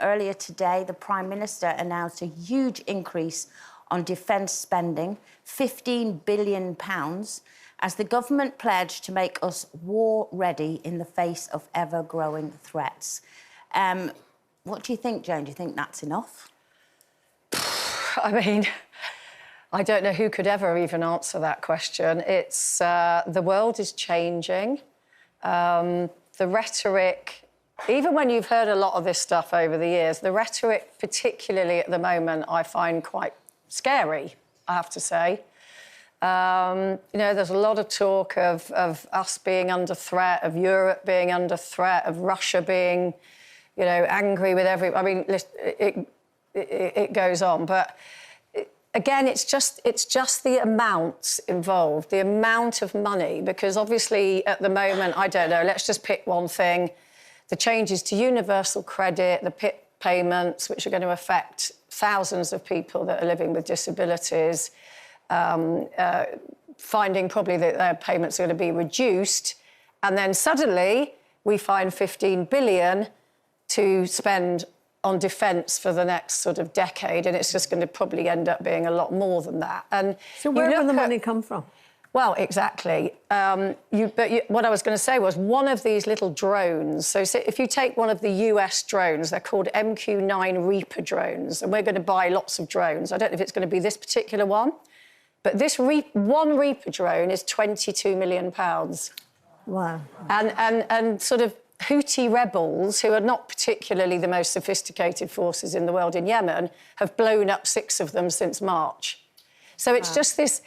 Earlier today, the Prime Minister announced a huge increase on defence spending, £15 billion, as the government pledged to make us war-ready in the face of ever-growing threats. What do you think, Jane? Do you think that's enough? I mean, I don't know who could ever even answer that question. It's the world is changing. The rhetoric, even when you've heard a lot of this stuff over the years, the rhetoric, particularly at the moment, I find quite scary, I have to say. You know, there's a lot of talk of us being under threat, of Europe being under threat, of Russia being, you know, angry with I mean, it goes on, but again, it's just the amounts involved, the amount of money, because obviously at the moment, I don't know, let's just pick one thing, the changes to universal credit, the PIP payments, which are going to affect thousands of people that are living with disabilities, finding probably that their payments are going to be reduced, and then suddenly we find 15 billion to spend on defence for the next sort of decade, and it's just going to probably end up being a lot more than that. And so where will the money come from? Well, exactly. What I was going to say was one of these little drones, so if you take one of the US drones, they're called MQ-9 Reaper drones, and we're going to buy lots of drones. I don't know if it's going to be this particular one, but this one Reaper drone is £22 million. Wow. And sort of Houthi rebels, who are not particularly the most sophisticated forces in the world in Yemen, have blown up 6 of them since March. So it's just this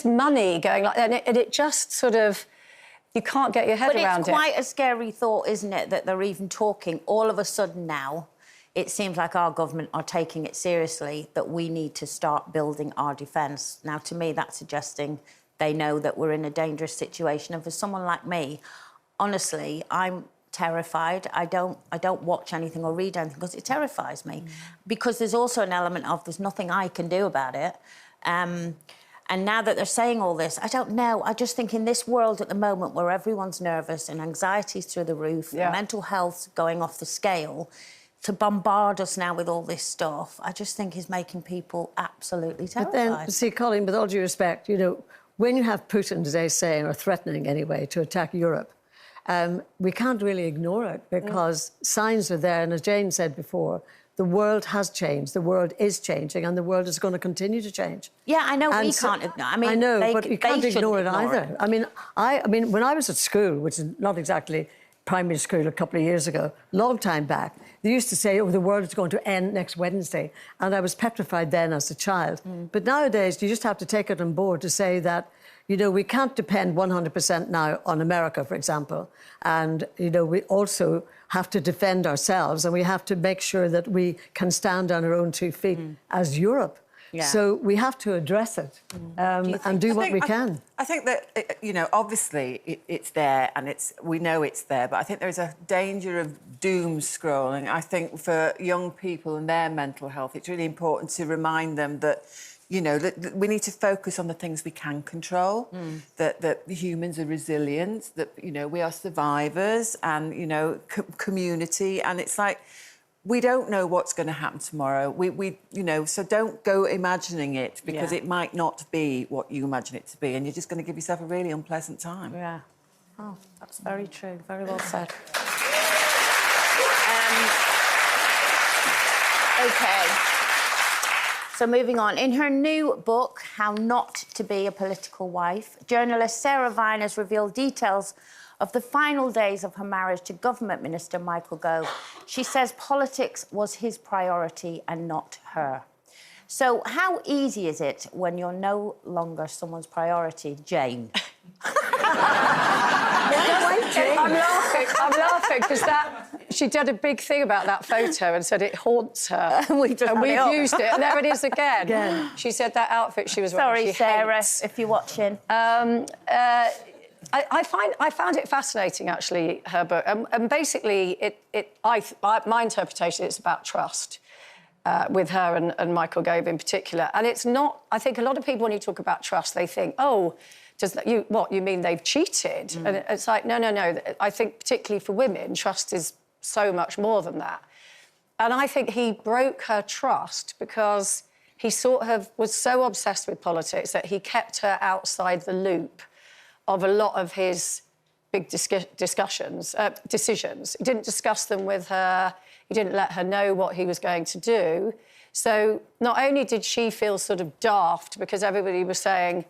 money going like that, and it just sort of, you can't get your head around it. But it's quite a scary thought, isn't it, that they're even talking all of a sudden now. It seems like our government are taking it seriously, that we need to start building our defence. Now, to me, that's suggesting they know that we're in a dangerous situation. And for someone like me, honestly, I'm terrified. I don't watch anything or read anything because it terrifies me. Because there's also an element of there's nothing I can do about it. And now that they're saying all this, I don't know. I just think in this world at the moment where everyone's nervous and anxiety's through the roof, mental health's going off the scale, to bombard us now with all this stuff, I just think is making people absolutely terrified. But then, see, Colleen, with all due respect, you know, when you have Putin today saying, or threatening anyway, to attack Europe, we can't really ignore it because signs are there. And as Jane said before, the world has changed, the world is changing, and the world is going to continue to change. Yeah, I know, and we can't ignore it. I mean, I know, but you can't ignore it either. I mean, when I was at school, which is not exactly primary school a couple of years ago, long time back, they used to say, oh, the world is going to end next Wednesday. And I was petrified then as a child. But nowadays, you just have to take it on board to say that, you know, we can't depend 100% now on America, for example. And, you know, we also have to defend ourselves, and we have to make sure that we can stand on our own 2 feet as Europe. Yeah. So we have to address it and do what we can. I think that, you know, obviously it's there and we know it's there, but I think there is a danger of doom scrolling. I think for young people and their mental health, it's really important to remind them that, you know, that we need to focus on the things we can control, that humans are resilient, that, you know, we are survivors and, you know, community. And it's like, we don't know what's going to happen tomorrow. We you know, so don't go imagining it because it might not be what you imagine it to be and you're just going to give yourself a really unpleasant time. Yeah. Oh, that's very true. Very well said. OK. So moving on. In her new book, How Not to Be a Political Wife, journalist Sarah Vine has revealed details of the final days of her marriage to Government Minister Michael Gove. She says politics was his priority and not her. So how easy is it when you're no longer someone's priority, Jane? I'm laughing because she did a big thing about that photo and said it haunts her. We've used it, and there it is again. She said that outfit she was wearing. Sorry, Sarah, if you're watching. I found it fascinating, actually, her book. And basically, my interpretation, it's about trust with her and Michael Gove in particular. And it's not... I think a lot of people, when you talk about trust, they think, oh, you mean they've cheated? And it's like, no. I think particularly for women, trust is so much more than that. And I think he broke her trust because he sort of was so obsessed with politics that he kept her outside the loop of a lot of his big decisions. He didn't discuss them with her. He didn't let her know what he was going to do. So not only did she feel sort of daft because everybody was saying,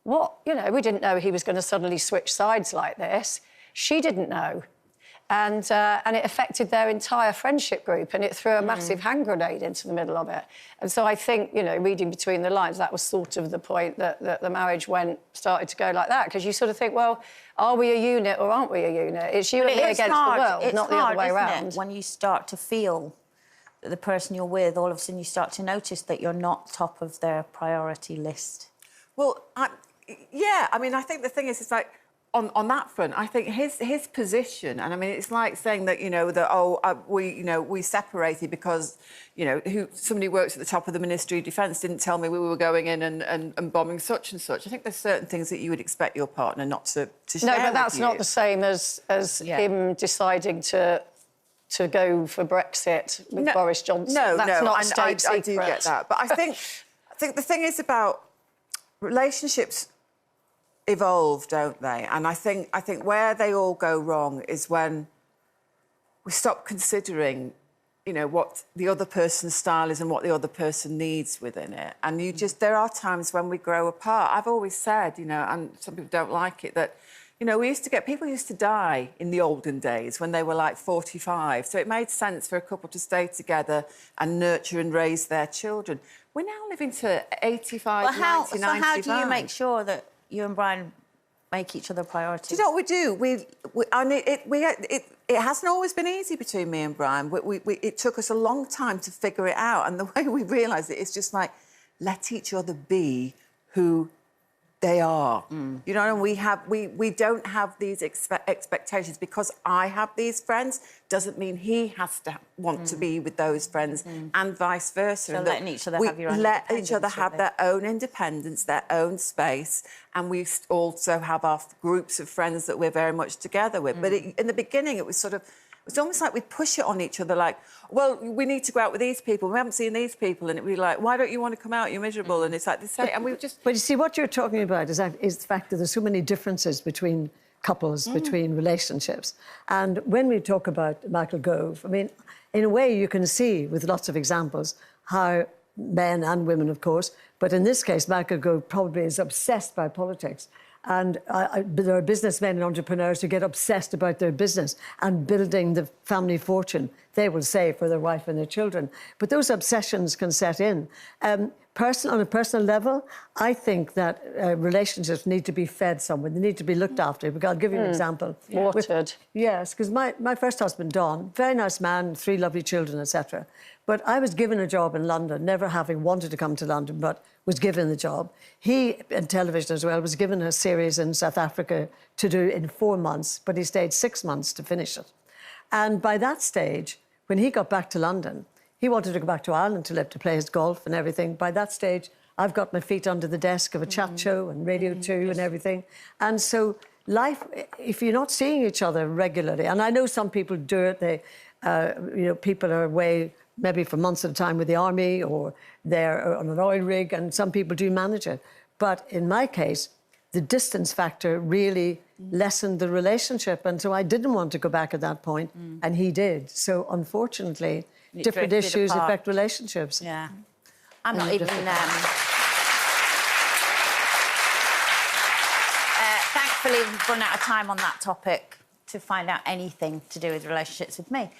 what? You know, we didn't know he was going to suddenly switch sides like this. She didn't know. And it affected their entire friendship group, and it threw a massive hand grenade into the middle of it. And so I think, you know, reading between the lines, that was sort of the point that the marriage started to go like that, because you sort of think, well, are we a unit or aren't we a unit? It's you and me against the world, not the other way around. When you start to feel that the person you're with, all of a sudden you start to notice that you're not top of their priority list. Well, yeah, I mean, I think the thing is, it's like, on that front, I think his position, and I mean, it's like saying that, you know, that, we separated because, you know, somebody works at the top of the Ministry of Defence didn't tell me we were going in and bombing such and such. I think there's certain things that you would expect your partner not to share. No, but that's not the same as him deciding to go for Brexit with Boris Johnson. No, that's not state secret. I do get that. But I think the thing is about relationships evolve, don't they? And I think where they all go wrong is when we stop considering, you know, what the other person's style is and what the other person needs within it. And there are times when we grow apart. I've always said, you know, and some people don't like it, that, you know, people used to die in the olden days when they were like 45. So it made sense for a couple to stay together and nurture and raise their children. We're now living to 85, 90, 95. So how do you make sure that you and Brian make each other priorities? Do you know what we do? It hasn't always been easy between me and Brian. It took us a long time to figure it out, and the way we realised it is just like, let each other be who they are. You know, and we don't have these expectations. Because I have these friends doesn't mean he has to want to be with those friends, and vice versa. So and letting each other have your own let each other have their own independence, their own space, and we also have our groups of friends that we're very much together with. But in the beginning, it was almost like we'd push it on each other, like, well, we need to go out with these people. We haven't seen these people. And it'd be like, why don't you want to come out? You're miserable. And it's like the same. And we just... But you see, what you're talking about is the fact that there's so many differences between couples, between relationships. And when we talk about Michael Gove, I mean, in a way, you can see with lots of examples how men and women, of course, but in this case, Michael Gove probably is obsessed by politics. And there are businessmen and entrepreneurs who get obsessed about their business and building the family fortune, they will say, for their wife and their children. But those obsessions can set in. On a personal level, I think that relationships need to be fed somewhere. They need to be looked after. Because I'll give you an example. Watered. Yes, because my first husband, Don, very nice man, 3 lovely children, etc. But I was given a job in London, never having wanted to come to London, but was given the job. He, in television as well, was given a series in South Africa to do in 4 months, but he stayed 6 months to finish it. And by that stage, when he got back to London, he wanted to go back to Ireland to live, to play his golf and everything. By that stage, I've got my feet under the desk of a chat show and Radio 2 and everything. And so life, if you're not seeing each other regularly, and I know some people do it, people are away maybe for months at a time with the army, or they're on an oil rig, and some people do manage it. But in my case, the distance factor really lessened the relationship, and so I didn't want to go back at that point, and he did. So unfortunately, different issues affect relationships. Yeah. I'm not even... thankfully, we've run out of time on that topic to find out anything to do with relationships with me.